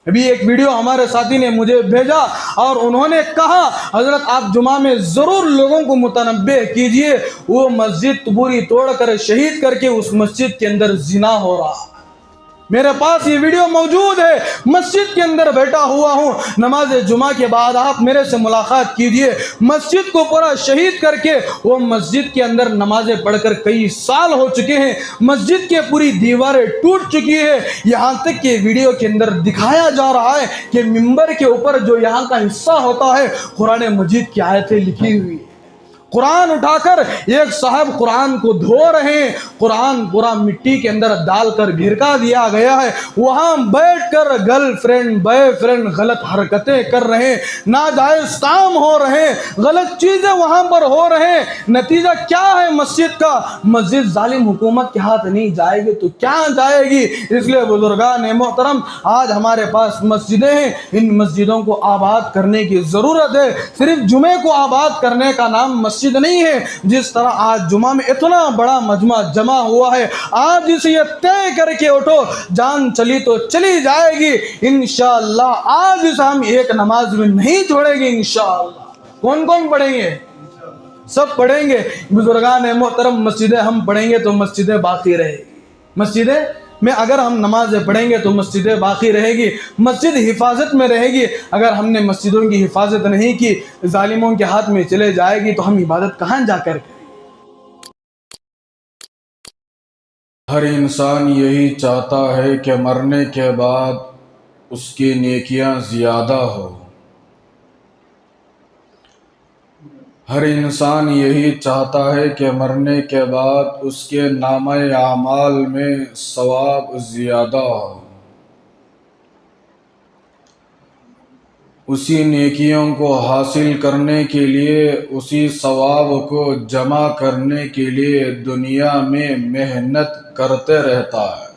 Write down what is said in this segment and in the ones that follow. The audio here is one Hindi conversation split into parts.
अभी एक वीडियो हमारे साथी ने मुझे भेजा और उन्होंने कहा, हजरत आप जुमा में ज़रूर लोगों को मुतनब्बे कीजिए, वो मस्जिद पूरी तोड़कर शहीद करके उस मस्जिद के अंदर जिना हो रहा। मेरे पास ये वीडियो मौजूद है, मस्जिद के अंदर बैठा हुआ हूँ, नमाज जुमा के बाद आप मेरे से मुलाकात कीजिए। मस्जिद को पूरा शहीद करके वो मस्जिद के अंदर नमाजें पढ़कर कई साल हो चुके हैं, मस्जिद के पूरी दीवारें टूट चुकी है। यहाँ तक कि वीडियो के अंदर दिखाया जा रहा है कि मिंबर के ऊपर जो यहाँ का हिस्सा होता है, कुरान मजीद की आयतें लिखी हुई है। कुरान उठाकर एक साहब कुरान को धो रहे हैं, कुरान पूरा मिट्टी के अंदर डालकर भिरका दिया गया है। वहां बैठकर गर्लफ्रेंड बॉयफ्रेंड गलत हरकतें कर रहे हैं, नाजायज काम हो रहे हैं, गलत चीजें वहां पर हो रहे हैं। नतीजा क्या है मस्जिद का? मस्जिद जालिम हुकूमत के हाथ नहीं जाएगी तो क्या जाएगी? इसलिए बुजुर्गान मोहतरम, आज हमारे पास मस्जिदें हैं, इन मस्जिदों को आबाद करने की जरूरत है। सिर्फ जुमे को आबाद करने का नाम मस्जिद नहीं है। जिस तरह आज जुमा में इतना बड़ा मजमा जमा हुआ है, आज इसे ये तय करके उठो, जान चली तो चली जाएगी इंशाअल्लाह। आज इसे हम एक नमाज में नहीं छोड़ेंगे इंशाअल्लाह। कौन कौन पढ़ेंगे? सब पढ़ेंगे। बुजुर्गान मोहतरम, मस्जिदें हम पढ़ेंगे तो मस्जिदें बाकी रहेगी। मस्जिदें में अगर हम नमाजें पढ़ेंगे तो मस्जिदें बाकी रहेगी, मस्जिद हिफाजत में रहेगी। अगर हमने मस्जिदों की हिफाजत नहीं की, जालिमों के हाथ में चले जाएगी तो हम इबादत कहाँ जाकर करेंगे? हर इंसान यही चाहता है कि मरने के बाद उसकी नेकियां ज़्यादा हो। हर इंसान यही चाहता है कि मरने के बाद उसके नामे आमाल में सवाब ज़्यादा हो। उसी नेकियों को हासिल करने के लिए, उसी सवाब को जमा करने के लिए दुनिया में मेहनत करते रहता है।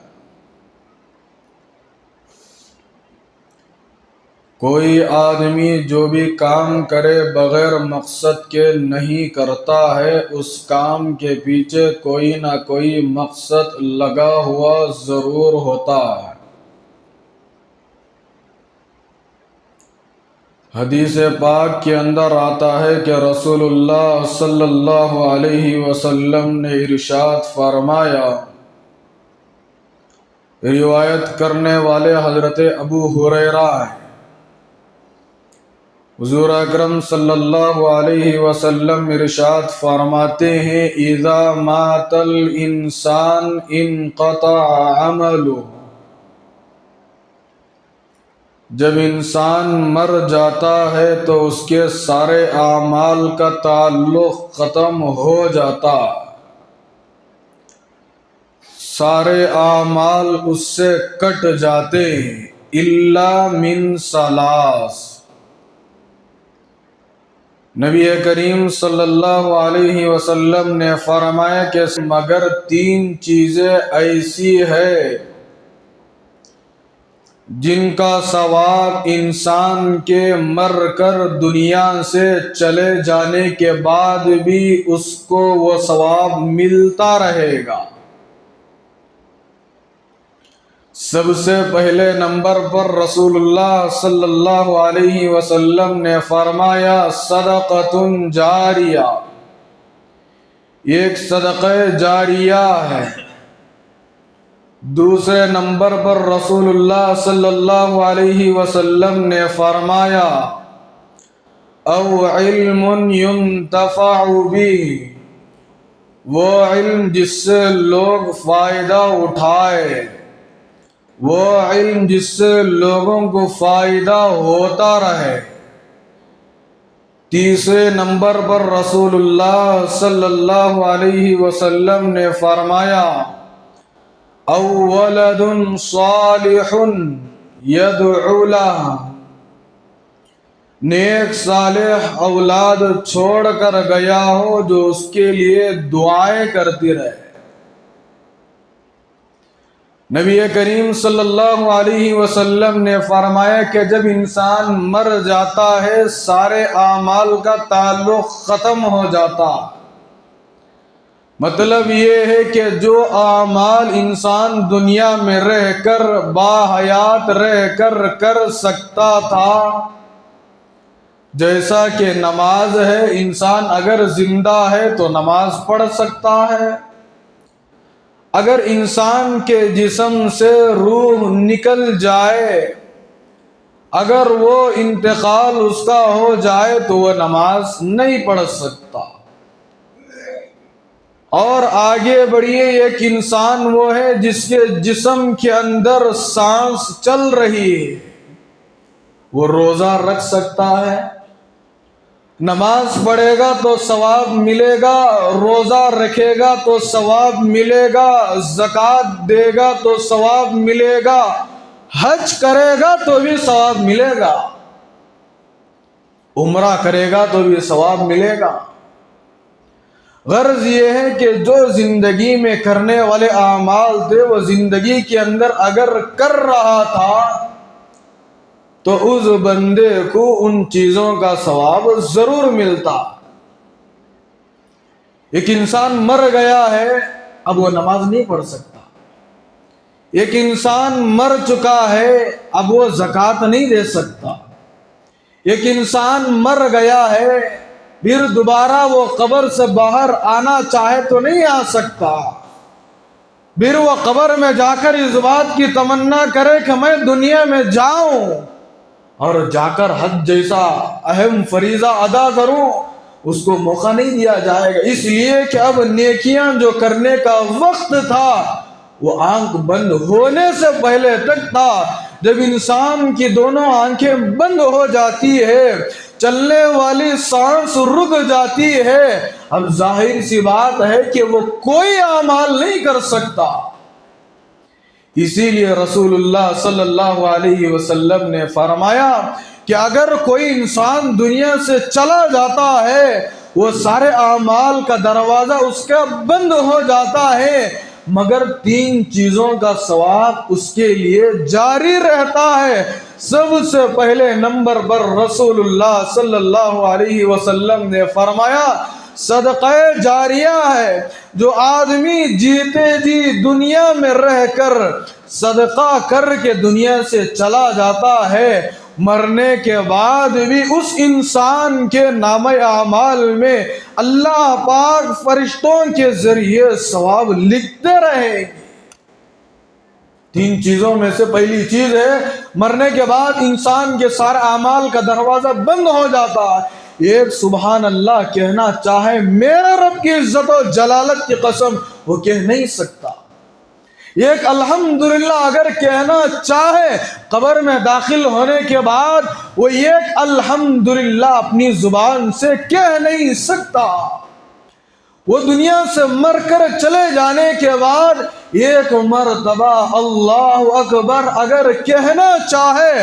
कोई आदमी जो भी काम करे बग़ैर मकसद के नहीं करता है, उस काम के पीछे कोई ना कोई मकसद लगा हुआ ज़रूर होता है। हदीस पाक के अंदर आता है कि रसूलुल्लाह सल्लल्लाहु अलैहि वसल्लम ने इरशाद फरमाया, रिवायत करने वाले हज़रत अबू हुरैरा हैं, हुज़ूर अकरम सल्लल्लाहु अलैहि वसल्लम इरशाद फरमाते हैं, इज़ा मातल इंसान इनक़ता अमलु, जब इंसान मर जाता है तो उसके सारे आमाल का ताल्लुक़ ख़त्म हो जाता, सारे आमाल उससे कट जाते हैं, इल्ला मिन सलास। नबी करीम सल्लल्लाहु अलैहि वसल्लम ने फरमाया कि मगर तीन चीज़ें ऐसी है जिनका सवाब इंसान के मर कर दुनिया से चले जाने के बाद भी उसको वो सवाब मिलता रहेगा। सबसे पहले नंबर पर रसूलुल्लाह सल्लल्लाहु अलैहि वसल्लम ने फरमाया, सदक़तुन जारिया, एक सदक़े जारिया है। दूसरे नंबर पर रसूलुल्लाह सल्लल्लाहु अलैहि वसल्लम ने फरमाया, औ इल्मुन युन्तफ़अु बिही, वो इल्म जिससे लोग फ़ायदा उठाए, वो इल्म जिससे लोगों को फ़ायदा होता रहे। तीसरे नंबर पर रसूलुल्लाह सल्लल्लाहु अलैहि वसल्लम ने फरमाया, अव्वलदुन सालिहुन यदउ लह, नेक सालेह औलाद छोड़ कर गया हो जो उसके लिए दुआएं करती रहे। नबी करीम सल्लल्लाहु अलैहि वसल्लम ने फरमाया कि जब इंसान मर जाता है सारे आमाल का ताल्लुक़ ख़त्म हो जाता, मतलब ये है कि जो आमाल इंसान दुनिया में रहकर बाहयात रहकर कर सकता था, जैसा कि नमाज है, इंसान अगर जिंदा है तो नमाज पढ़ सकता है। अगर इंसान के जिस्म से रूह निकल जाए, अगर वो इंतकाल उसका हो जाए तो वह नमाज नहीं पढ़ सकता। और आगे बढ़िए, एक इंसान वो है जिसके जिस्म के अंदर सांस चल रही है, वो रोजा रख सकता है, नमाज पढ़ेगा तो सवाब मिलेगा, रोजा रखेगा तो सवाब मिलेगा, ज़कात देगा तो सवाब मिलेगा, हज करेगा तो भी सवाब मिलेगा, उम्रा करेगा तो भी सवाब मिलेगा। गर्ज ये है कि जो जिंदगी में करने वाले आमाल थे वो जिंदगी के अंदर अगर कर रहा था तो उस बंदे को उन चीजों का सवाब जरूर मिलता। एक इंसान मर गया है, अब वो नमाज नहीं पढ़ सकता। एक इंसान मर चुका है, अब वो ज़कात नहीं दे सकता। एक इंसान मर गया है, फिर दोबारा वो कब्र से बाहर आना चाहे तो नहीं आ सकता। फिर वो कब्र में जाकर इस बात की तमन्ना करे कि मैं दुनिया में जाऊं और जाकर हज जैसा अहम फरीजा अदा करूं, उसको मौका नहीं दिया जाएगा। इसलिए कि अब नेकियां जो करने का वक्त था वो आंख बंद होने से पहले तक था। जब इंसान की दोनों आंखें बंद हो जाती है, चलने वाली सांस रुक जाती है, अब जाहिर सी बात है कि वो कोई अमाल नहीं कर सकता। इसीलिए रसूलुल्लाह सल्लल्लाहु अलैहि वसल्लम ने फरमाया कि अगर कोई इंसान दुनिया से चला जाता है, वो सारे अमाल का दरवाजा उसका बंद हो जाता है, मगर 3 चीजों का सवाब उसके लिए जारी रहता है। सबसे पहले नंबर पर रसूलुल्लाह सल्लल्लाहु अलैहि वसल्लम ने फरमाया सदक़ा जारिया है। जो आदमी जीते जी दुनिया में रहकर सदका करके दुनिया से चला जाता है, मरने के बाद भी उस इंसान के नामे आमाल में अल्लाह पाक फरिश्तों के जरिए सवाब लिखते रहेंगे। 3 चीजों में से पहली चीज है, मरने के बाद इंसान के सारे आमाल का दरवाजा बंद हो जाता है। एक सुबहान अल्लाह कहना चाहे, मेरे रब की इज्जत और जलालत की कसम, वो कह नहीं सकता। एक अल्हम्दुलिल्लाह अगर कहना चाहे कब्र में दाखिल होने के बाद, वो एक अल्हम्दुलिल्लाह अपनी जुबान से कह नहीं सकता। वो दुनिया से मरकर चले जाने के बाद एक मरतबा अल्लाहु अकबर अगर कहना चाहे,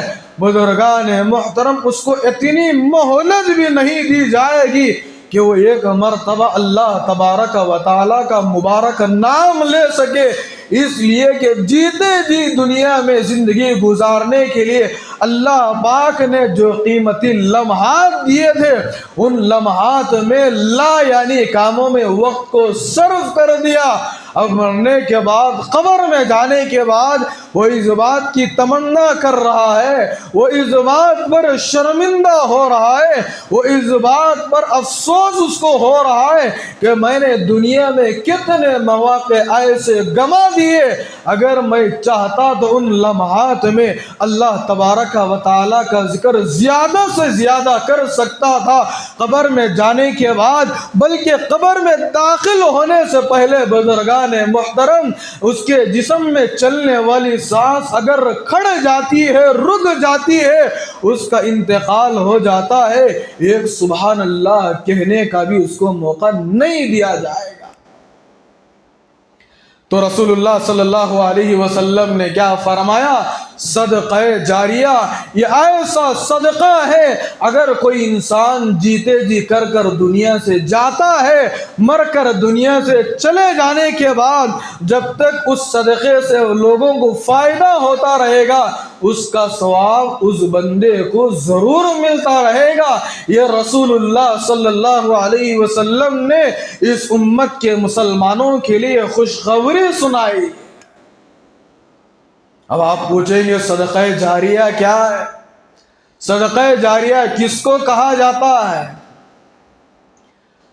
बुजुर्गान मोहतरम उसको इतनी मोहलत भी नहीं दी जाएगी कि वो एक मरतबा अल्लाह तबारक व तआला का मुबारक नाम ले सके। इसलिए कि जीते जी दुनिया में जिंदगी गुजारने के लिए अल्लाह पाक ने जो कीमती लम्हात दिए थे, उन लम्हात में ला यानी कामों में वक्त को सर्व कर दिया। अब मरने के बाद, कब्र में जाने के बाद वो इस बात की तमन्ना कर रहा है, वो इस बात पर शर्मिंदा हो रहा है, वो इस बात पर अफसोस उसको हो रहा है कि मैंने दुनिया में कितने मौके ऐसे गमा दिए। अगर मैं चाहता तो उन लम्हात में अल्लाह तबारक व तआला का जिक्र ज्यादा से ज्यादा कर सकता था कब्र में जाने के बाद, बल्कि कब्र में दाखिल होने से पहले बुजुर्गान मुहतरम उसके जिस्म में चलने वाली सांस अगर खड़ जाती है, रुक जाती है, उसका इंतकाल हो जाता है, एक सुभान अल्लाह कहने का भी उसको मौका नहीं दिया जाएगा। तो रसूलुल्लाह सल्लल्लाहु अलैहि वसल्लम ने क्या फरमाया, सदक़ा जारिया, ये ऐसा सदका है अगर कोई इंसान जीते जी कर कर दुनिया से जाता है, मर कर दुनिया से चले जाने के बाद जब तक उस सदक़े से लोगों को फ़ायदा होता रहेगा, उसका सवाब उस बंदे को ज़रूर मिलता रहेगा। ये रसूलुल्लाह सल्लल्लाहु अलैहि वसल्लम ने इस उम्मत के मुसलमानों के लिए खुशखबरी सुनाई। अब आप पूछेंगे सदक़ा जारिया क्या है? सदक़ा जारिया किसको कहा जाता है?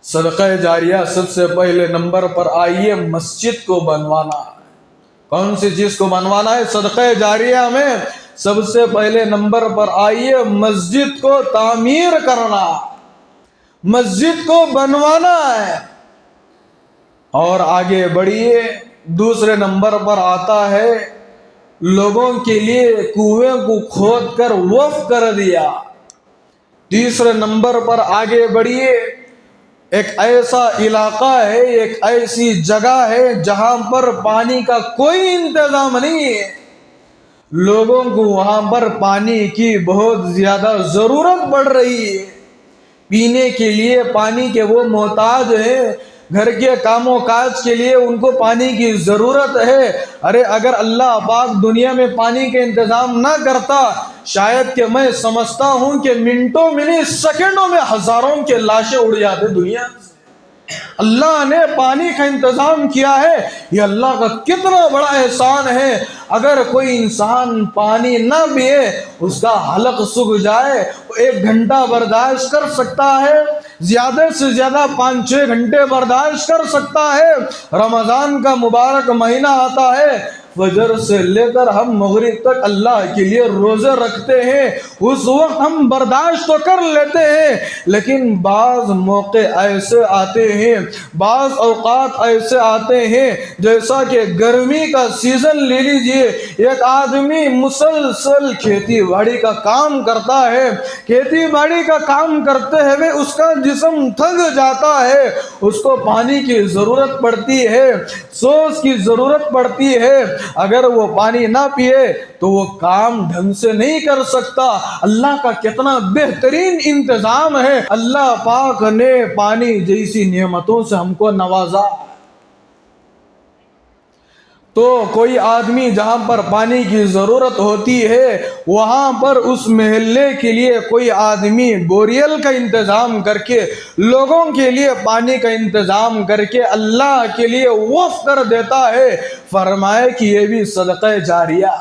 सदक़ा जारिया सबसे पहले नंबर पर आइए मस्जिद को बनवाना है। कौन सी चीज को बनवाना है? सदक़ा जारिया में सबसे पहले नंबर पर आइए मस्जिद को तामीर करना, मस्जिद को बनवाना है। और आगे बढ़िए, दूसरे नंबर पर आता है लोगों के लिए कुएं को खोद कर वक्फ कर दिया। तीसरे नंबर पर आगे बढ़िए, एक ऐसा इलाका है, एक ऐसी जगह है जहां पर पानी का कोई इंतजाम नहीं है, लोगों को वहां पर पानी की बहुत ज्यादा जरूरत पड़ रही है, पीने के लिए पानी के वो मोहताज है, घर के कामों काज के लिए उनको पानी की ज़रूरत है। अरे अगर अल्लाह पाक दुनिया में पानी के इंतज़ाम ना करता, शायद कि मैं समझता हूँ कि मिनटों मिनट सेकंडों में हज़ारों के लाशें उड़ जाते दुनिया से। अल्लाह ने पानी का इंतज़ाम किया है, ये अल्लाह का कितना बड़ा एहसान है। अगर कोई इंसान पानी ना पिए, उसका हलक सूख जाए, 1 घंटा बर्दाश्त कर सकता है, ज़्यादा से ज़्यादा 5-6 घंटे बर्दाश्त कर सकता है। रमज़ान का मुबारक महीना आता है, फजर से लेकर हम मगरिब तक अल्लाह के लिए रोज़े रखते हैं, उस वक्त हम बर्दाश्त तो कर लेते हैं, लेकिन बाज़ मौके ऐसे आते हैं, बाज़ औक़ात ऐसे आते हैं, जैसा कि गर्मी का सीज़न ले लीजिए, एक आदमी मुसलसल खेती बाड़ी का काम करता है, खेती बाड़ी का काम करते हुए उसका जिस्म थक जाता है, उसको पानी की ज़रूरत पड़ती है, सोच की ज़रूरत पड़ती है। अगर वो पानी ना पिए तो वो काम ढंग से नहीं कर सकता। अल्लाह का कितना बेहतरीन इंतजाम है, अल्लाह पाक ने पानी जैसी नेमतों से हमको नवाजा। तो कोई आदमी जहां पर पानी की ज़रूरत होती है, वहां पर उस महल्ले के लिए कोई आदमी बोरियल का इंतज़ाम करके, लोगों के लिए पानी का इंतज़ाम करके अल्लाह के लिए वक़्फ़ कर देता है। फरमाए कि ये भी सदक़ा जारिया।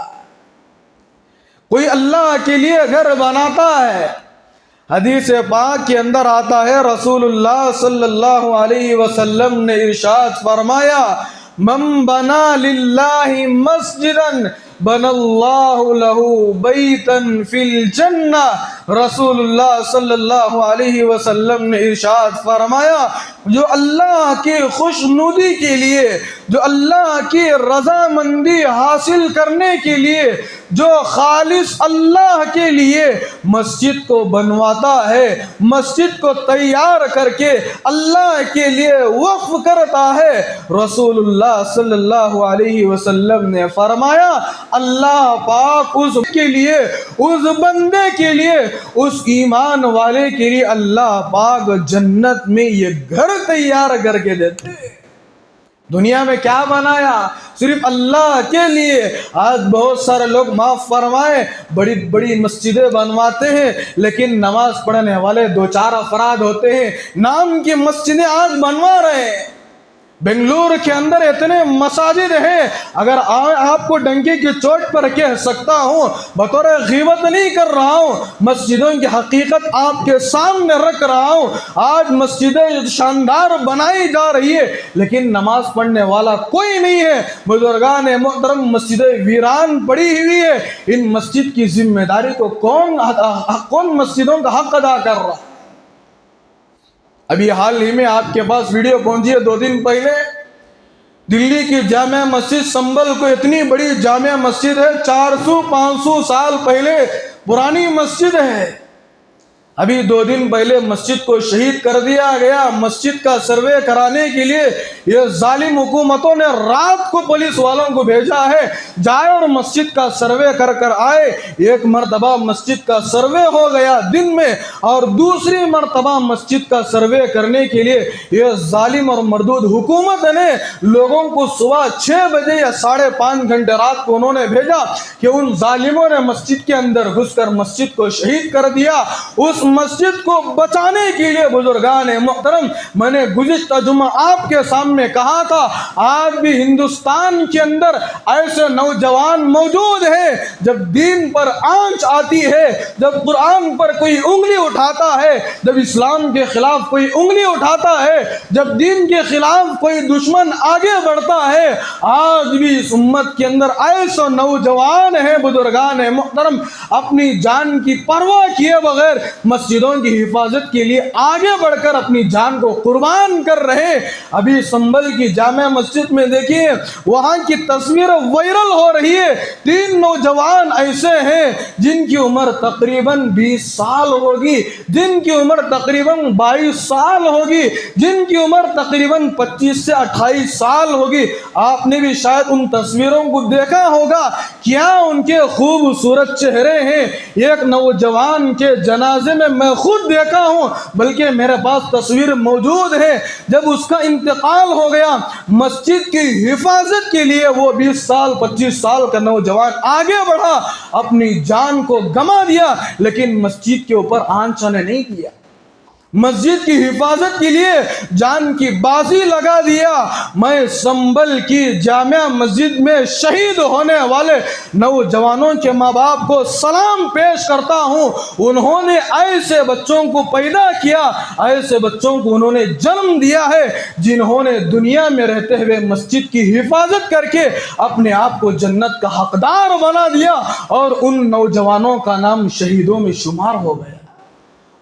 कोई अल्लाह के लिए घर बनाता है, हदीस पाक के अंदर आता है, रसूलुल्लाह सल्लल्लाहु अलैहि वसल्लम ने इरशाद फरमाया, मन बना लिल्लाहि मस्जिदन बनल्लाहु लहू बैतन फिल जन्ना। रसूलुल्लाह सल्लल्लाहु अलैहि वसल्लम ने इरशाद फरमाया, जो अल्लाह की खुशनुदी के लिए, जो अल्लाह की रज़ामंदी हासिल करने के लिए, जो खालिस अल्लाह के लिए मस्जिद को बनवाता है, मस्जिद को तैयार करके अल्लाह के लिए वक्फ करता है, रसूलुल्लाह सल्लल्लाहु अलैहि वसल्लम ने फरमाया, अल्लाह पाक उसके लिए, उस बंदे के लिए, उस ईमान वाले के लिए अल्लाह पाक जन्नत में ये घर तैयार करके देते। दुनिया में क्या बनाया? सिर्फ अल्लाह के लिए। आज बहुत सारे लोग, माफ़ फरमाए, बड़ी बड़ी मस्जिदें बनवाते हैं, लेकिन नमाज पढ़ने वाले 2-4 अफराद होते हैं, नाम की मस्जिदें आज बनवा रहे हैं। बेंगलुरु के अंदर इतने मसाजिद हैं, अगर आपको डंके की चोट पर कह सकता हूँ, बतौर ग़ीबत नहीं कर रहा हूँ, मस्जिदों की हकीकत आपके सामने रख रहा हूँ। आज मस्जिदें शानदार बनाई जा रही है, लेकिन नमाज पढ़ने वाला कोई नहीं है। बुजुर्गान मोहतरम, मस्जिदें वीरान पड़ी हुई है। इन मस्जिद की जिम्मेदारी को कौन मस्जिदों का हक अदा कर रहा है? अभी हाल ही में आपके पास वीडियो पहुंची है 2 दिन पहले, दिल्ली की जामिया मस्जिद संभल को, इतनी बड़ी जामिया मस्जिद है, 400-500 साल पहले पुरानी मस्जिद है। अभी 2 दिन पहले मस्जिद को शहीद कर दिया गया। मस्जिद का सर्वे कराने के लिए ये जालिम हुकूमतों ने रात को पुलिस वालों को भेजा है, जाए और मस्जिद का सर्वे कर कर आए। एक मर्तबा मस्जिद का सर्वे हो गया दिन में, और दूसरी मर्तबा मस्जिद का सर्वे करने के लिए ये जालिम और मरदूद हुकूमत ने लोगों को सुबह 6 बजे या 5.5 घंटे रात को उन्होंने भेजा कि उन जालिमों ने मस्जिद के अंदर घुसकर मस्जिद को शहीद कर दिया। उस मस्जिद को बचाने के लिए बुजुर्गान मोहतरम, मैंने गुज़िश्ता जुमा आपके सामने कहा था, आज भी हिंदुस्तान के अंदर ऐसे नौजवान मौजूद हैं, जब दीन पर आंच आती है, जब कुरान पर कोई उंगली उठाता है, जब इस्लाम के खिलाफ कोई उंगली उठाता है, जब दीन के खिलाफ कोई दुश्मन आगे बढ़ता है, आज भी इस उम्मत के अंदर ऐसे नौजवान हैं बुजुर्गान मोहतरम, अपनी जान की परवाह किए बगैर मस्जिदों की हिफाजत के लिए आगे बढ़कर अपनी जान को कुर्बान कर रहे। अभी संभल की जामा मस्जिद में देखिए, वहां की तस्वीर वायरल हो रही है। 3 नौजवान ऐसे हैं जिनकी उम्र तकरीबन 20 साल होगी, जिनकी उम्र तकरीबन 22 साल होगी, जिनकी उम्र तकरीबन 25 से 28 साल होगी। आपने भी शायद उन तस्वीरों को देखा होगा, क्या उनके खूबसूरत चेहरे हैं। एक नौजवान के जनाजे में मैं खुद देखा हूं, बल्कि मेरे पास तस्वीर मौजूद है, जब उसका इंतकाल हो गया, मस्जिद की हिफाजत के लिए वो 20 साल 25 साल का नौजवान आगे बढ़ा, अपनी जान को गंवा दिया, लेकिन मस्जिद के ऊपर आंच आने नहीं दिया। मस्जिद की हिफाजत के लिए जान की बाजी लगा दिया। मैं संभल की जामिया मस्जिद में शहीद होने वाले नौजवानों के माँ बाप को सलाम पेश करता हूँ। उन्होंने ऐसे बच्चों को पैदा किया, ऐसे बच्चों को उन्होंने जन्म दिया है, जिन्होंने दुनिया में रहते हुए मस्जिद की हिफाजत करके अपने आप को जन्नत का हकदार बना दिया, और उन नौजवानों का नाम शहीदों में शुमार हो गया।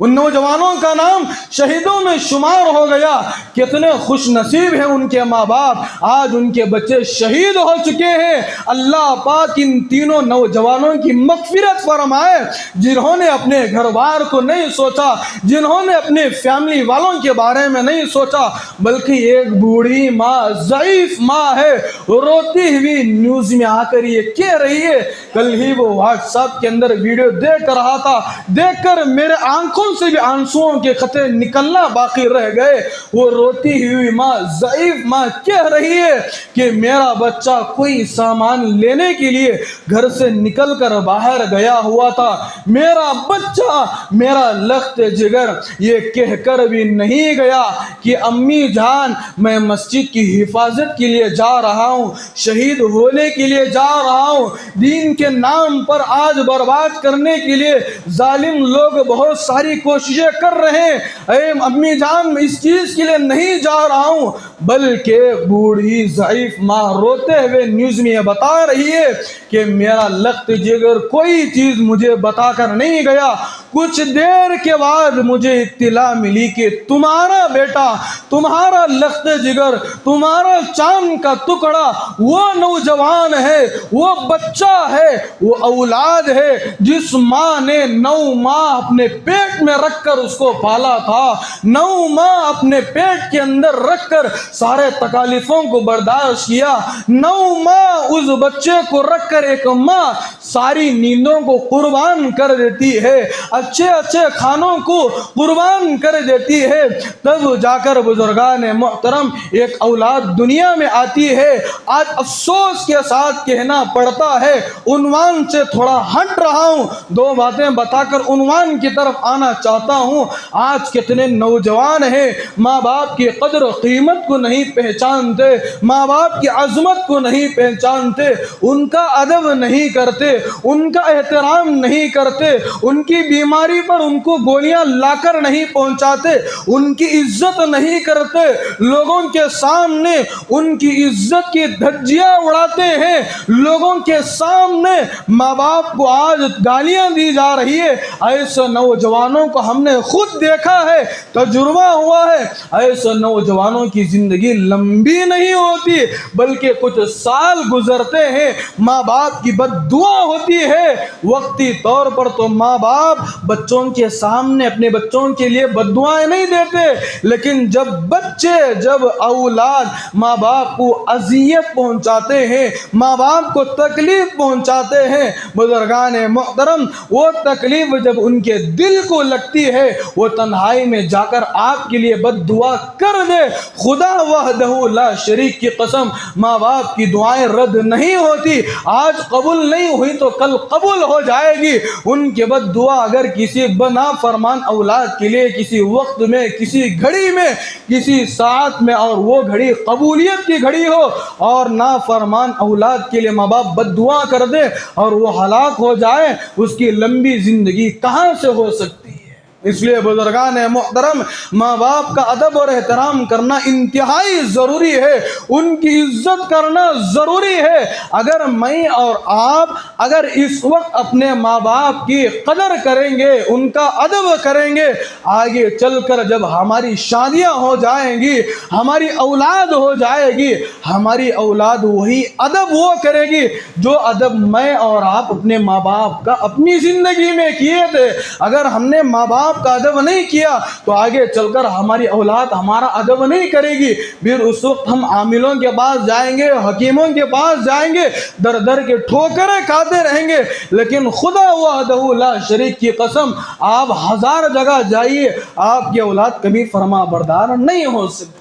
उन नौजवानों का नाम शहीदों में शुमार हो गया। कितने खुश नसीब हैं उनके माँ बाप, आज उनके बच्चे शहीद हो चुके हैं। अल्लाह पाक इन तीनों नौजवानों की मग़फ़िरत फरमाए, जिन्होंने अपने घर बार को नहीं सोचा, जिन्होंने अपने फैमिली वालों के बारे में नहीं सोचा, बल्कि एक बूढ़ी माँ, ज़ईफ़ माँ है, रोती हुई न्यूज़ में आकर ये कह रही है। कल ही वो व्हाट्सएप के अंदर वीडियो देख रहा था, देखकर मेरे आंखों से भी आंसुओं के कतरे निकलना बाकी रह गए। वो रोती हुई माँ, ज़ईफ़ माँ कह रही है कि मेरा बच्चा कोई सामान लेने के लिए घर से निकल कर बाहर गया हुआ था, मेरा बच्चा, मेरा लख्त जिगर ये कहकर भी नहीं गया कि अम्मी जान मैं मस्जिद की हिफाजत के लिए जा रहा हूँ, शहीद होने के लिए जा रहा हूँ। दीन के नाम पर आज बर्बाद करने के लिए जालिम लोग बहुत सारी कोशिशें कर रहे हैं। अरे अम्मी जान मैं इस चीज के लिए नहीं जा रहा हूं, बल्कि बूढ़ी ज़ईफ़ माँ रोते हुए न्यूज में बता रही है कि मेरा लख्त जिगर कोई चीज मुझे बताकर नहीं गया। कुछ देर के बाद मुझे इत्तिला मिली कि तुम्हारा बेटा, तुम्हारा लख्त जिगर, तुम्हारा चांद का टुकड़ा वो नौजवान है, वो बच्चा है, वो औलाद है जिस माँ ने 9 माह अपने पेट में रखकर उसको पाला था, 9 माह अपने पेट के अंदर रखकर सारे तकालीफों को बर्दाश्त किया, 9 माह उस बच्चे को रखकर एक माँ सारी नींदों को कुर्बान कर देती है, अच्छे अच्छे खानों को कुर्बान कर देती है, तब जाकर बुजुर्गान मोहतरम एक औलाद दुनिया में आती है। आज अफसोस के साथ कहना पड़ता है, उन्वान से थोड़ा हट रहा हूँ, 2 बातें बताकर उन्वान की तरफ आना चाहता हूँ। आज कितने नौजवान हैं माँ बाप की कदर कीमत को नहीं पहचानते, माँ बाप की अजमत को नहीं पहचानते, उनका अदब नहीं करते, उनका एहतराम नहीं करते, उनकी बीमारी पर उनको गोलियां लाकर नहीं पहुंचाते, उनकी इज्जत नहीं करते, लोगों के सामने उनकी इज्जत की धज्जियां उड़ाते हैं, लोगों के सामने माँ बाप को आज गालियां दी जा रही है। ऐसे नौजवानों को हमने खुद देखा है, तजुर्बा हुआ है। ऐसे नौजवानों की जिंदगी लंबी नहीं होती, बल्कि कुछ साल गुजरते हैं, माँ बाप की बद्दुआ होती है। वक्ती तौर पर तो माँ बाप बच्चों के सामने अपने बच्चों के लिए बद्दुआएं नहीं देते, लेकिन जब औलाद माँ बाप को अजियत पहुंचाते हैं, माँ बाप को तकलीफ पहुंचाते हैं, बुजुर्गान मोहतरम वो तकलीफ जब उनके दिल को लगती है, वो तन्हाई में जाकर आपके लिए बद्दुआ कर दे, खुदा वहदहू ला शरीक की कसम, माँ बाप की दुआएं रद्द नहीं होती। आज कबूल नहीं हुई तो कल कबूल हो जाएगी। उनके बद्दुआ अगर किसी बना फरमान औलाद के लिए किसी वक्त में, किसी घड़ी में, किसी साथ में, और वो घड़ी कबूलियत की घड़ी हो, और ना फरमान औलाद के लिए माँ बाप बद्दुआ कर दे और वो हलाक हो जाए, उसकी लंबी जिंदगी कहाँ से हो सकती है। इसलिए बुजुर्गान मोहतरम माँ बाप का अदब और एहतराम करना इंतहाई ज़रूरी है, उनकी इज्जत करना ज़रूरी है। अगर मैं और आप अगर इस वक्त अपने माँ बाप की कदर करेंगे, उनका अदब करेंगे, आगे चलकर जब हमारी शादियाँ हो जाएंगी, हमारी औलाद हो जाएगी, हमारी औलाद वही अदब वो करेगी जो अदब मैं और आप अपने माँ बाप का अपनी ज़िंदगी में किए थे। अगर हमने माँ बाप का अदब नहीं किया तो आगे चलकर हमारी औलाद हमारा अदब नहीं करेगी। फिर उस वक्त हम आमिलों के पास जाएंगे, हकीमों के पास जाएंगे, दर दर के ठोकरें खाते रहेंगे, लेकिन खुदा वहदहू ला शरीक की कसम, आप 1000 जगह जाइए, आपकी औलाद कभी फरमा बरदार नहीं हो सकती।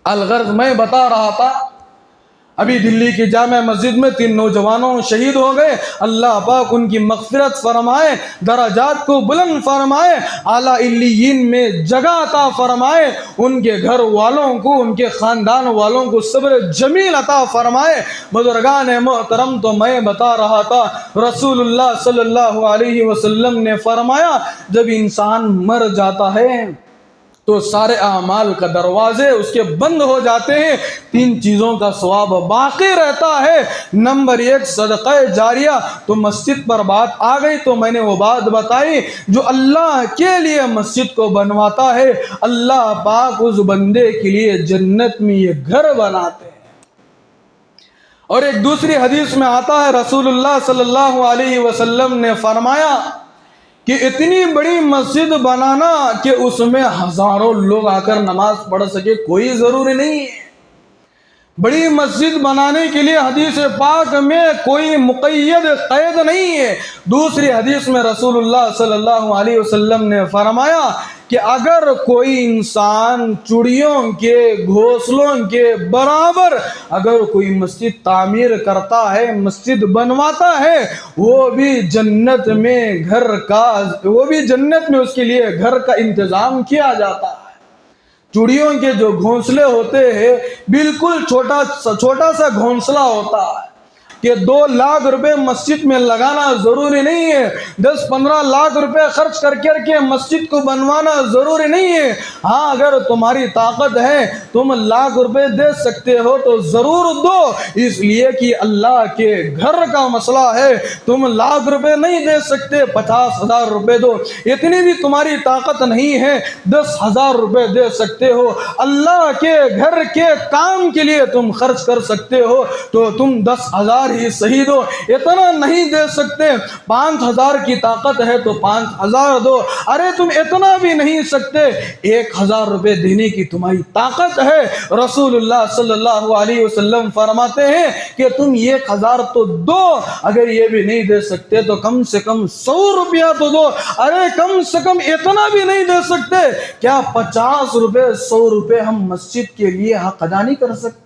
अलगर्ज मैं बता रहा था, अभी दिल्ली की जामा मस्जिद में 3 नौजवानों शहीद हो गए। अल्लाह पाक उनकी मग़फ़िरत फरमाए, दराजात को बुलंद फरमाए, आला इल्लियीन में जगह अता फरमाए, उनके घर वालों को, उनके ख़ानदान वालों को सब्र जमील अता फरमाए। बुजुर्गान मोहतरम, तो मैं बता रहा था, रसूलुल्लाह सल्लल्लाहु अलैहि वसल्लम ने फरमाया, जब इंसान मर जाता है तो सारे आमाल का दरवाजे उसके बंद हो जाते हैं, 3 चीज़ों का सवाब बाकी रहता है। नंबर 1 सदक़ा जारिया। तो मस्जिद पर बात आ गई तो मैंने वो बात बताई, जो अल्लाह के लिए मस्जिद को बनवाता है, अल्लाह पाक उस बंदे के लिए जन्नत में ये घर बनाते हैं। और एक दूसरी हदीस में आता है, रसूलुल्लाह सल्लल्लाहु अलैहि वसल्लम ने फरमाया कि इतनी बड़ी मस्जिद बनाना कि उसमें हजारों लोग आकर नमाज पढ़ सके, कोई ज़रूरी नहीं है। बड़ी मस्जिद बनाने के लिए हदीस पाक में कोई मुक़य्यद क़ैद नहीं है। दूसरी हदीस में रसूलुल्लाह सल्लल्लाहु अलैहि वसल्लम ने फरमाया कि अगर कोई इंसान चिड़ियों के घोंसलों के बराबर अगर कोई मस्जिद तामीर करता है, मस्जिद बनवाता है, वो भी जन्नत में उसके लिए घर का इंतज़ाम किया जाता है। चिड़ियों के जो घोंसले होते हैं, बिल्कुल छोटा सा घोंसला होता है कि 2 लाख रुपए मस्जिद में लगाना ज़रूरी नहीं है, 10-15 लाख रुपए खर्च करके मस्जिद को बनवाना ज़रूरी नहीं है। हाँ, अगर तुम्हारी ताकत है, तुम लाख रुपए दे सकते हो तो ज़रूर दो, इसलिए कि अल्लाह के घर का मसला है। तुम लाख रुपए नहीं दे सकते, 50,000 रुपए दो। इतनी भी तुम्हारी ताकत नहीं है, 10,000 रुपए दे सकते हो। अल्लाह के घर के काम के लिए तुम खर्च कर सकते हो तो तुम 10,000 ही सही दो। इतना नहीं दे सकते, 5,000 की ताकत है तो 5,000 दो। अरे तुम इतना भी नहीं सकते, 1,000 रुपए देने की तुम्हारी ताकत है, रसूलुल्लाह सल्लल्लाहु अलैहि वसल्लम फरमाते हैं कि तुम 1,000 तो दो। अगर ये भी नहीं दे सकते तो कम से कम 100 रुपया तो दो। अरे कम से कम इतना भी नहीं दे सकते, क्या 50 रुपए 100 रुपए हम मस्जिद के लिए हक अदा नहीं कर सकते?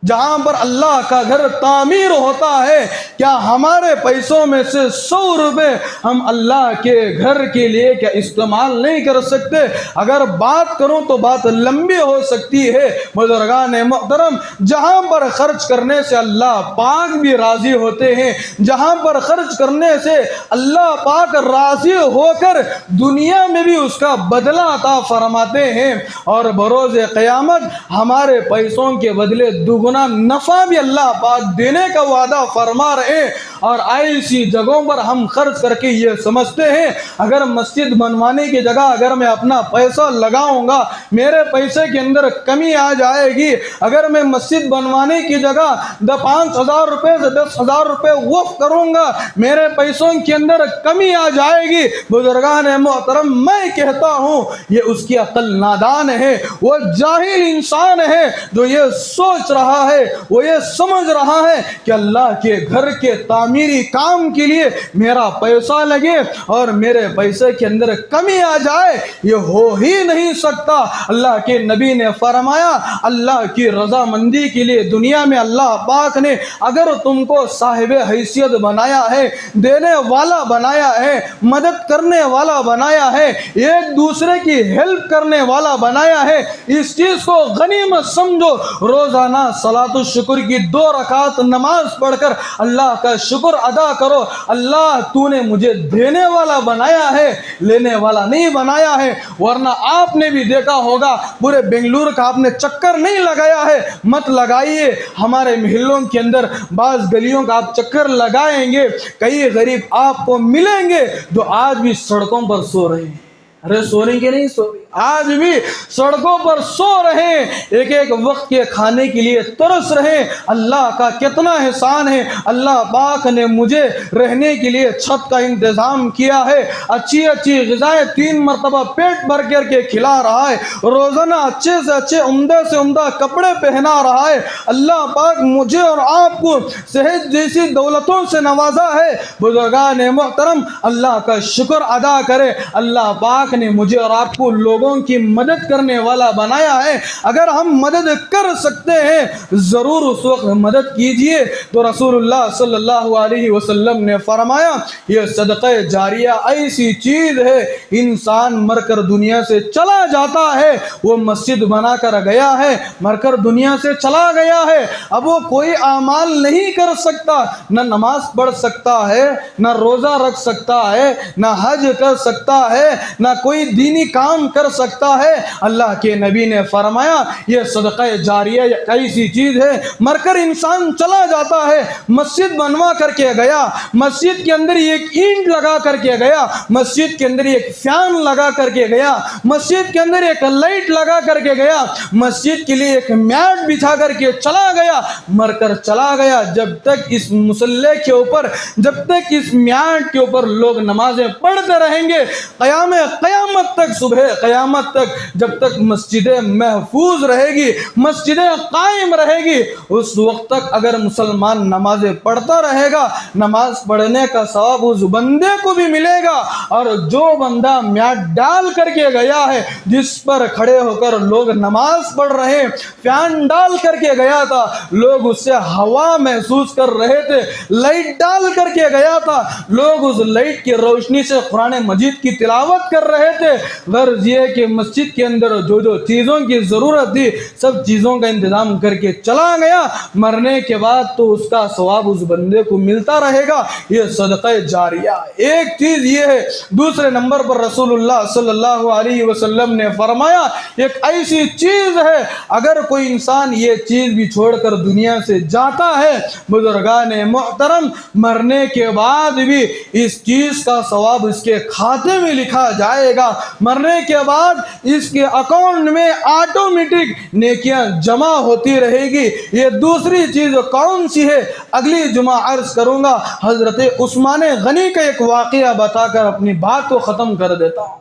जहां पर अल्लाह का घर तामीर होता है, क्या हमारे पैसों में से 100 रुपए हम अल्लाह के घर के लिए क्या इस्तेमाल नहीं कर सकते? अगर बात करूं तो बात लंबी हो सकती है। बुजुर्गान मोहतरम, जहां पर खर्च करने से अल्लाह पाक भी राजी होते हैं, जहां पर खर्च करने से अल्लाह पाक राजी होकर दुनिया में भी उसका बदला अता फरमाते हैं, और बरोज़ क़यामत हमारे पैसों के बदले दुगुना गुना नफ़ा भी अल्लाह पाक देने का वादा फरमा रहे। और ऐसी जगहों पर हम खर्च करके ये समझते हैं अगर मस्जिद बनवाने की जगह अगर मैं अपना पैसा लगाऊंगा मेरे पैसे के अंदर कमी आ जाएगी। अगर मैं मस्जिद बनवाने की जगह 5,000 रुपये से 10,000 रुपये वक़्फ़ करूंगा मेरे पैसों के अंदर कमी आ जाएगी। बुजुर्गान मोहतरम, मैं कहता हूँ ये उसकी अक्ल नादान है, वो जाहिल इंसान है जो ये सोच रहा है, वो ये समझ रहा है कि अल्लाह के घर के तामीरी काम के लिए मेरा पैसा लगे और मेरे पैसे के अंदर कमी आ जाए, ये हो ही नहीं सकता। अल्लाह के नबी ने फरमाया अल्लाह की रजामंदी के लिए दुनिया में अल्लाह पाक ने अगर तुमको साहिब हैसियत बनाया है, देने वाला बनाया है, मदद करने वाला बनाया है, एक दूसरे की हेल्प करने वाला बनाया है, इस चीज़ को गनीमत समझो। रोज़ाना सलातुल शुक्र की 2 रकात नमाज पढ़कर अल्लाह का शुक्र अदा करो। अल्लाह तूने मुझे देने वाला बनाया है, लेने वाला नहीं बनाया है। वरना आपने भी देखा होगा पूरे बेंगलुरु का आपने चक्कर नहीं लगाया है, मत लगाइए। हमारे महलों के अंदर बाज़ गलियों का आप चक्कर लगाएंगे, कई गरीब आपको मिलेंगे जो आज भी सड़कों पर सो रहे हैं। अरे सोने के नहीं सो रहे, आज भी सड़कों पर सो रहे हैं, एक एक वक्त के खाने के लिए तरस रहे। अल्लाह का कितना एहसान है, अल्लाह पाक ने मुझे रहने के लिए छत का इंतज़ाम किया है, अच्छी अच्छी ग़िज़ाएँ 3 मरतबा पेट भर करके खिला रहा है, रोज़ाना अच्छे से अच्छे उम्दा से उम्दा कपड़े पहना रहा है। अल्लाह पाक मुझे और आपको सेहत जैसी दौलतों से नवाजा है। बुजुर्गान मोहतरम, अल्लाह का शुक्र अदा करें। अल्लाह पाक ने मुझे और आपको लोगों की मदद करने वाला बनाया है। अगर हम मदद कर सकते हैं ज़रूर उस वक्त मदद कीजिए। तो रसूलुल्लाह सल्लल्लाहु अलैहि वसल्लम ने फरमाया यह सदक़ा जारिया ऐसी चीज़ है, इंसान मरकर दुनिया से चला जाता है, वो मस्जिद बनाकर गया है, मरकर दुनिया से चला गया है, अब वो कोई आमाल नहीं कर सकता, न नमाज पढ़ सकता है, न रोज़ा रख सकता है, न हज कर सकता है, न कोई दीनी काम कर सकता है। अल्लाह के नबी ने फरमाया यह सदक़ा जारिया ऐसी चीज़ है, मरकर इंसान चला जाता है, मस्जिद बनवा करके गया, मस्जिद के अंदर एक ईंट लगा करके गया, मस्जिद के अंदर एक फैन लगा करके गया, मस्जिद के अंदर एक लाइट लगा करके गया, मस्जिद के लिए एक मैट बिछा करके चला गया, मरकर चला गया। जब तक इस मुसल्ले के ऊपर, जब तक इस मैट के ऊपर लोग नमाजें पढ़ते रहेंगे, क़यामत तक, सुबह क़यामत तक, जब तक मस्जिदें महफूज रहेगी, मस्जिदें कायम रहेगी, उस वक्त तक अगर मुसलमान नमाजें पढ़ता रहेगा, नमाज पढ़ने का सवाब उस बंदे को भी मिलेगा। और जो बंदा मैट डाल करके गया है, जिस पर खड़े होकर लोग नमाज पढ़ रहे हैं, फैन डाल करके गया था, लोग उससे हवा महसूस कर रहे थे, लाइट डाल करके गया था, लोग उस लाइट की रोशनी से कुरान मजीद की तिलावत कर रहे थे। गर्ज ये कि मस्जिद के अंदर जो जो चीज़ों की ज़रूरत थी सब चीज़ों का इंतज़ाम करके चला गया, मरने के बाद तो उसका सवाब उस बंदे को मिलता रहेगा। ये सदक़ा जारिया एक चीज़ ये है। दूसरे नंबर पर रसूलुल्लाह सल्लल्लाहु अलैहि वसल्लम ने फरमाया एक ऐसी चीज़ है अगर कोई इंसान ये चीज़ भी छोड़कर दुनिया से जाता है, बुजुर्गान मोहतरम, मरने के बाद भी इस चीज़ का सवाब इसके खाते में लिखा जाएगा, मरने के बाद इसके अकाउंट में ऑटोमेटिक नेकियां जमा होती रहेगी। ये दूसरी चीज़ कौन सी है अगली जुमा अर्ज करूँगा। हज़रत उस्मान गनी का एक वाक़या बताकर अपनी बात को ख़त्म कर देता हूँ।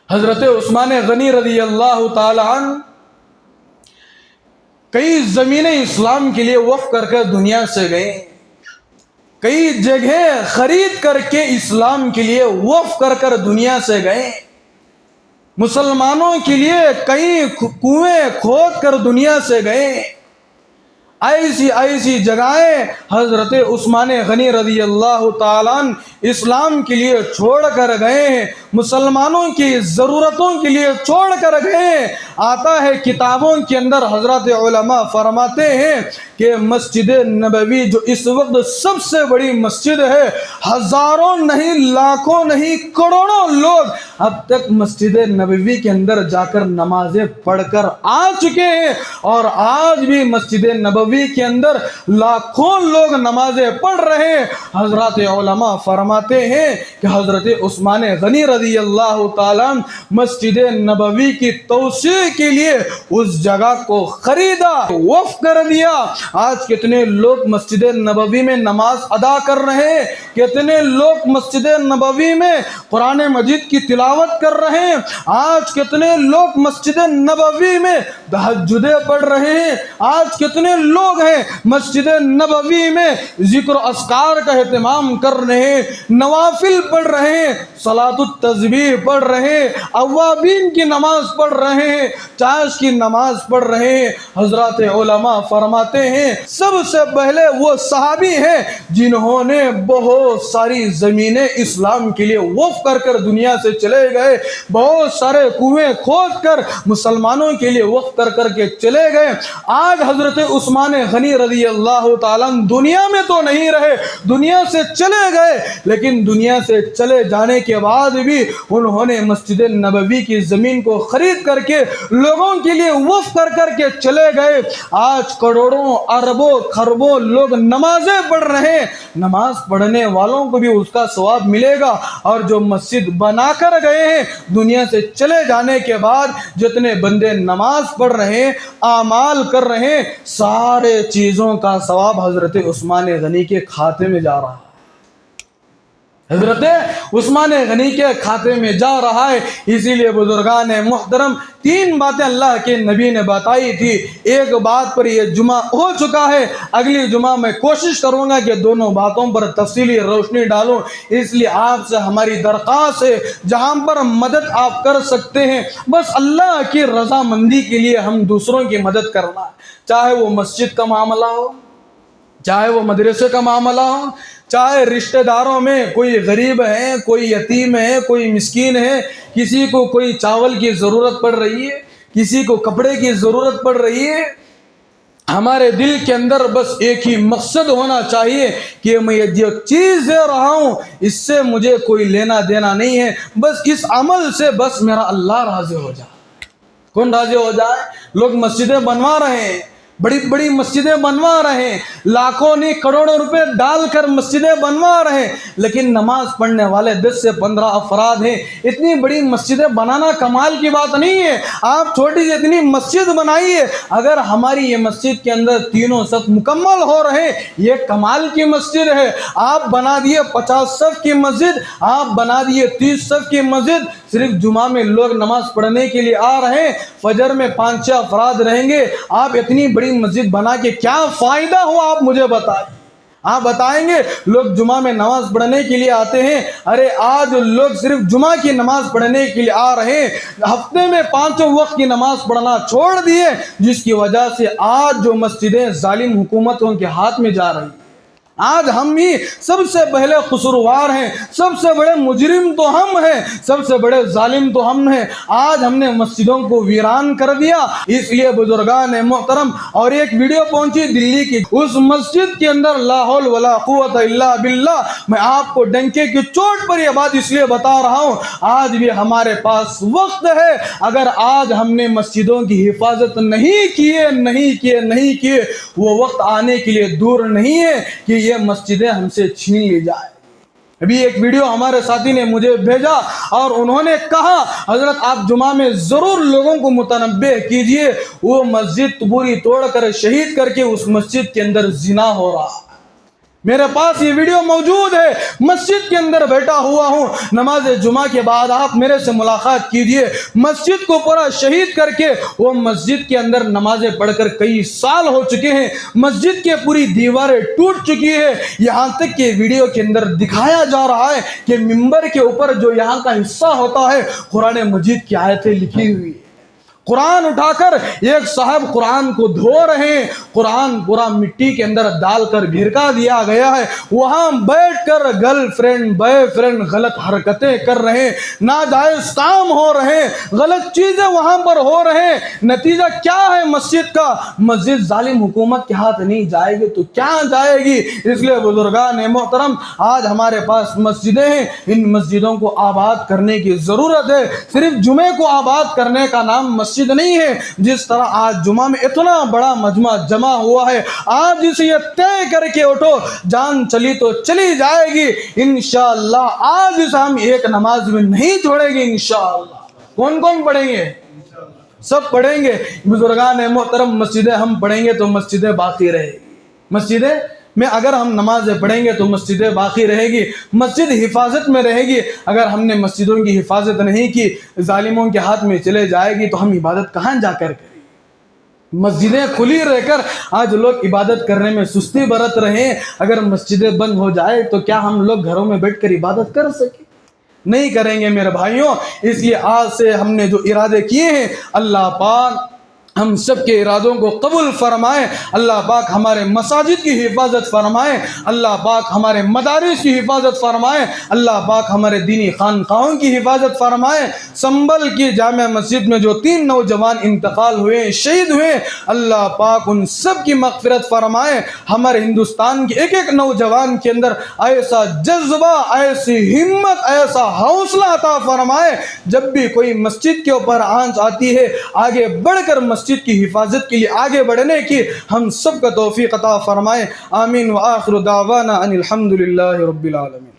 हज़रत उस्मान गनी रज़ी अल्लाह ताला अन्हु कई ज़मीनें इस्लाम के लिए वक़्फ़ करके दुनिया से गए, कई जगह खरीद करके इस्लाम के लिए वक़्फ़ कर कर दुनिया से गए, मुसलमानों के लिए कई कुएं खोद कर दुनिया से गए। ऐसी ऐसी जगहें हज़रत उस्मान गनी रज़ी अल्लाह ताला अन्हु इस्लाम के लिए छोड़ कर गए हैं। मुसलमानों की ज़रूरतों के लिए छोड़ कर गए। आता है किताबों के अंदर, हज़रत उलमा फरमाते हैं कि मस्जिद नबवी जो इस वक्त सबसे बड़ी मस्जिद है, हज़ारों नहीं, लाखों नहीं, करोड़ों लोग अब तक मस्जिद नबवी के अंदर जाकर नमाजें पढ़कर आ चुके हैं। और आज भी मस्जिद नबवी के अंदर लाखों लोग नमाजें पढ़ रहे हैं। हज़रत उलमा फरमाते हैं कि हज़रत उस्मान गनी रज़ी अल्लाह ताला मस्जिद नबवी की तौसीह के लिए उस जगह को खरीदा, वक्फ कर दिया। आज कितने लोग मस्जिद नबवी में नमाज अदा कर रहे हैं, कितने लोग मस्जिद नबवी में कुरान मजीद की तिलावत कर रहे हैं। आज कितने लोग मस्जिद नबवी में तहज्जुदे पढ़ रहे हैं। आज कितने लोग हैं मस्जिद नबवी में जिक्र अस्कार का एहतमाम कर रहे हैं, नवाफिल पढ़ रहे हैं, सलातुत तस्बीह पढ़ रहे हैं, अव्वाबीन की नमाज पढ़ रहे हैं, चाश की नमाज पढ़ रहे हैं। हजरत उलमा फरमाते हैं सबसे पहले वो सहाबी हैं जिन्होंने बहुत सारी ज़मीनें इस्लाम के लिए वक्फ कर कर दुनिया से चले गए, बहुत सारे कुएं खोद कर मुसलमानों के लिए वक्फ कर कर के चले गए। आज हजरत उस्मान गनी रज़ी अल्लाह ताला दुनिया में तो नहीं रहे, दुनिया से चले गए, लेकिन दुनिया से चले जाने के बाद भी उन्होंने मस्जिद नबवी की ज़मीन को खरीद करके लोगों के लिए वक्फ कर कर के चले गए। आज करोड़ों अरबों खरबों लोग नमाजें पढ़ रहे हैं। नमाज पढ़ने वालों को भी उसका सवाब मिलेगा, और जो मस्जिद बना कर गए हैं दुनिया से चले जाने के बाद जितने बंदे नमाज पढ़ रहे हैं, आमाल कर रहे हैं, सारे चीज़ों का सवाब हज़रत उस्मान गनी के खाते में जा रहा है। हज़रत उस्मान गनी के खाते में जा रहा है। इसीलिए बुजुर्गान मुहतरम तीन बातें अल्लाह के नबी ने बताई थी। एक बात पर यह जुमा हो चुका है, अगली जुमा मैं कोशिश करूंगा कि दोनों बातों पर तफसीली रोशनी डालूं। इसलिए आपसे हमारी दरख्वास्त है, जहां पर मदद आप कर सकते हैं, बस अल्लाह की रजामंदी के लिए हम दूसरों की मदद करना, चाहे वो मस्जिद का मामला हो, चाहे वो मदरसे का मामला हो, चाहे रिश्तेदारों में कोई गरीब है, कोई यतीम है, कोई मिस्कीन है, किसी को कोई चावल की ज़रूरत पड़ रही है, किसी को कपड़े की ज़रूरत पड़ रही है। हमारे दिल के अंदर बस एक ही मकसद होना चाहिए कि मैं ये जो चीज़ दे रहा हूँ इससे मुझे कोई लेना देना नहीं है, बस इस अमल से बस मेरा अल्लाह राज़ी हो जाए। कौन राज़ी हो जाए? लोग मस्जिदें बनवा रहे हैं, बड़ी बड़ी मस्जिदें बनवा रहे हैं, लाखों नहीं करोड़ों रुपए डालकर मस्जिदें बनवा रहे हैं, लेकिन नमाज पढ़ने वाले 10 से 15 अफराद हैं। इतनी बड़ी मस्जिदें बनाना कमाल की बात नहीं है। आप छोटी सी इतनी मस्जिद बनाइए, अगर हमारी ये मस्जिद के अंदर तीनों सफ मुकम्मल हो रहे, ये कमाल की मस्जिद है। आप बना दिए 50 सफ की मस्जिद, आप बना दिए 30 सफ की मस्जिद, सिर्फ जुमा में लोग नमाज पढ़ने के लिए आ रहे हैं, फजर में 5-6 अफराद रहेंगे, आप इतनी बड़ी मस्जिद बना के क्या फ़ायदा हुआ? आप मुझे बताएं। आप बताएंगे लोग जुमा में नमाज पढ़ने के लिए आते हैं, अरे आज लोग सिर्फ जुमा की नमाज पढ़ने के लिए आ रहे हैं, हफ्ते में 5 वक्त की नमाज पढ़ना छोड़ दिए, जिसकी वजह से आज जो मस्जिदें जालिम हुकूमतों के हाथ में जा रही, आज हम ही सबसे पहले कसूरवार हैं, सबसे बड़े मुजरिम तो हम हैं, सबसे बड़े जालिम तो हम हैं। आज हमने मस्जिदों को वीरान कर दिया। इसलिए बुजुर्गान मोहतरम, और एक वीडियो पहुंची दिल्ली की, उस मस्जिद के अंदर ला हौल वला कुव्वत इल्ला बिल्लाह, मैं आपको डंके की चोट पर यह बात इसलिए बता रहा हूँ, आज भी हमारे पास वक्त है। अगर आज हमने मस्जिदों की हिफाजत नहीं किए, वो वक्त आने के लिए दूर नहीं है कि ये मस्जिदें हमसे छीन ली जाए। अभी एक वीडियो हमारे साथी ने मुझे भेजा और उन्होंने कहा, हजरत आप जुमा में ज़रूर लोगों को मुतनब्बे कीजिए, वो मस्जिद पूरी तोड़कर शहीद करके उस मस्जिद के अंदर जिना हो रहा। मेरे पास ये वीडियो मौजूद है, मस्जिद के अंदर बैठा हुआ हूँ, नमाज जुमा के बाद आप मेरे से मुलाकात कीजिए। मस्जिद को पूरा शहीद करके वो मस्जिद के अंदर नमाजें पढ़कर कई साल हो चुके हैं, मस्जिद के पूरी दीवारें टूट चुकी है। यहाँ तक कि वीडियो के अंदर दिखाया जा रहा है कि मिंबर के ऊपर जो यहाँ का हिस्सा होता है, कुरान मजीद की आयतें लिखी हुई है, कुरान उठाकर एक साहब कुरान को धो रहे हैं, कुरान पूरा मिट्टी के अंदर डालकर भिरका दिया गया है, वहां बैठकर गर्लफ्रेंड बॉयफ्रेंड गलत हरकतें कर रहे हैं, नाजायज काम हो रहे हैं, गलत चीजें वहां पर हो रहे हैं। नतीजा क्या है मस्जिद का? मस्जिद जालिम हुकूमत के हाथ नहीं जाएगी तो क्या जाएगी? इसलिए बुजुर्गान मोहतरम, आज हमारे पास मस्जिदें हैं, इन मस्जिदों को आबाद करने की जरूरत है। सिर्फ जुमे को आबाद करने का नाम मस्जिद नहीं है। जिस तरह आज जुमा में इतना बड़ा मजमा जमा हुआ है, आज इसे ये तय करके उठो, जान चली तो चली जाएगी इंशाअल्लाह, आज इसे हम एक नमाज में नहीं छोड़ेंगे इंशाअल्लाह। कौन कौन पढ़ेंगे? सब पढ़ेंगे। बुजुर्गान मोहतरम, मस्जिदें हम पढ़ेंगे तो मस्जिदें बाकी रहेगी। मस्जिदें में अगर हम नमाजें पढ़ेंगे तो मस्जिदें बाकी रहेगी, मस्जिद हिफाजत में रहेगी। अगर हमने मस्जिदों की हिफाजत नहीं की, जालिमों के हाथ में चले जाएगी तो हम इबादत कहाँ जाकर करें? मस्जिदें खुली रहकर आज लोग इबादत करने में सुस्ती बरत रहे हैं। अगर मस्जिदें बंद हो जाए तो क्या हम लोग घरों में बैठकर इबादत कर सके? नहीं करेंगे मेरे भाइयों। इसलिए आज से हमने जो इरादे किए हैं, अल्लाह पाक हम सब के इरादों को कबूल फरमाए। अल्लाह पाक हमारे मसाजिद की हिफाजत फरमाए, अल्लाह पाक हमारे मदारिस की हिफाजत फरमाए, अल्लाह पाक हमारे दीनी खानकाहों की हिफाजत फरमाए। संभल की जामा मस्जिद में जो 3 नौजवान इंतकाल हुए, शहीद हुए, अल्लाह पाक उन सब की मगफिरत फरमाए। हमारे हिंदुस्तान के एक एक नौजवान के अंदर ऐसा जज्बा, ऐसी हिम्मत, ऐसा हौसला अता फरमाए, जब भी कोई मस्जिद के ऊपर आंच आती है, आगे बढ़कर मस्जिद की हिफाजत के लिए आगे बढ़ने की हम सब का तौफीक अता फरमाए। आमीन व आखिर दावाना अनिल हम्दुलिल्लाहि रब्बिल आलमीन।